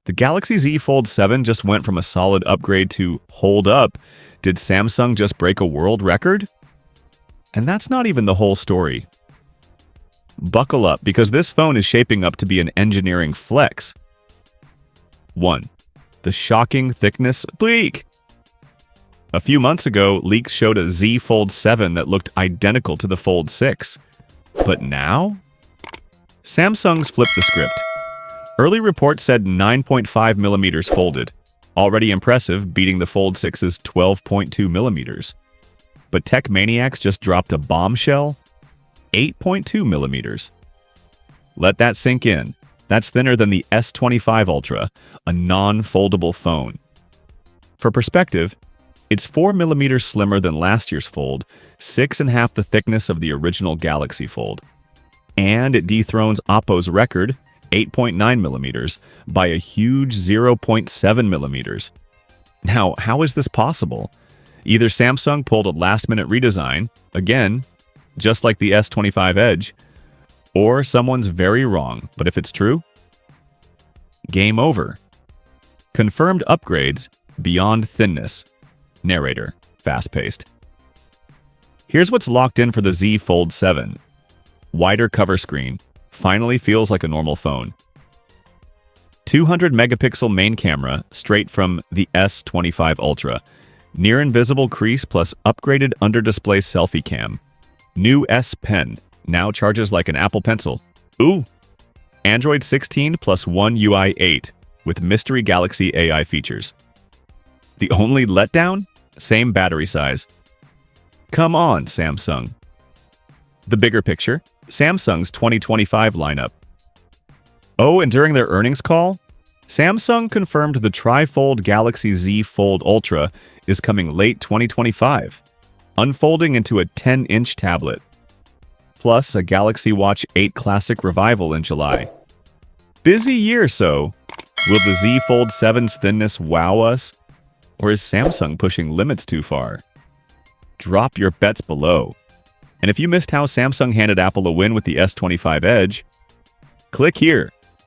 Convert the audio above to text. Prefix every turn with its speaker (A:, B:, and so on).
A: The Galaxy Z Fold 7 just went from a solid upgrade to hold up. Did Samsung just break a world record? And that's not even the whole story. Buckle up, because this phone is shaping up to be an engineering flex. 1. The shocking thickness leak. A few months ago, leaks showed a Z Fold 7 that looked identical to the Fold 6. But now? Samsung's flipped the script. Early reports said 9.5 millimeters folded. Already impressive, beating the Fold 6's 12.2 millimeters. But tech maniacs just dropped a bombshell? 8.2 millimeters. Let that sink in. That's thinner than the S25 Ultra, a non-foldable phone. For perspective, it's 4 millimeters slimmer than last year's Fold, 6.5 the thickness of the original Galaxy Fold. And it dethrones Oppo's record, 8.9 millimeters, by a huge 0.7 millimeters. Now, how is this possible? Either Samsung pulled a last-minute redesign, again, just like the S25 Edge, or someone's very wrong. But if it's true, game over. Confirmed upgrades beyond thinness. Narrator, fast-paced. Here's what's locked in for the Z Fold 7. Wider cover screen. Finally feels like a normal phone. 200 megapixel main camera, straight from the S25 Ultra. Near invisible crease plus upgraded under-display selfie cam. New S Pen, now charges like an Apple Pencil. Ooh! Android 16 plus One UI 8, with Mystery Galaxy AI features. The only letdown? Same battery size. Come on, Samsung. The bigger picture, Samsung's 2025 lineup. Oh, and during their earnings call, Samsung confirmed the tri-fold Galaxy Z Fold Ultra is coming late 2025, unfolding into a 10-inch tablet. Plus a Galaxy Watch 8 Classic revival in July. Busy year, so will the Z Fold 7's thinness wow us? Or is Samsung pushing limits too far? Drop your bets below. And if you missed how Samsung handed Apple a win with the S25 Edge, click here.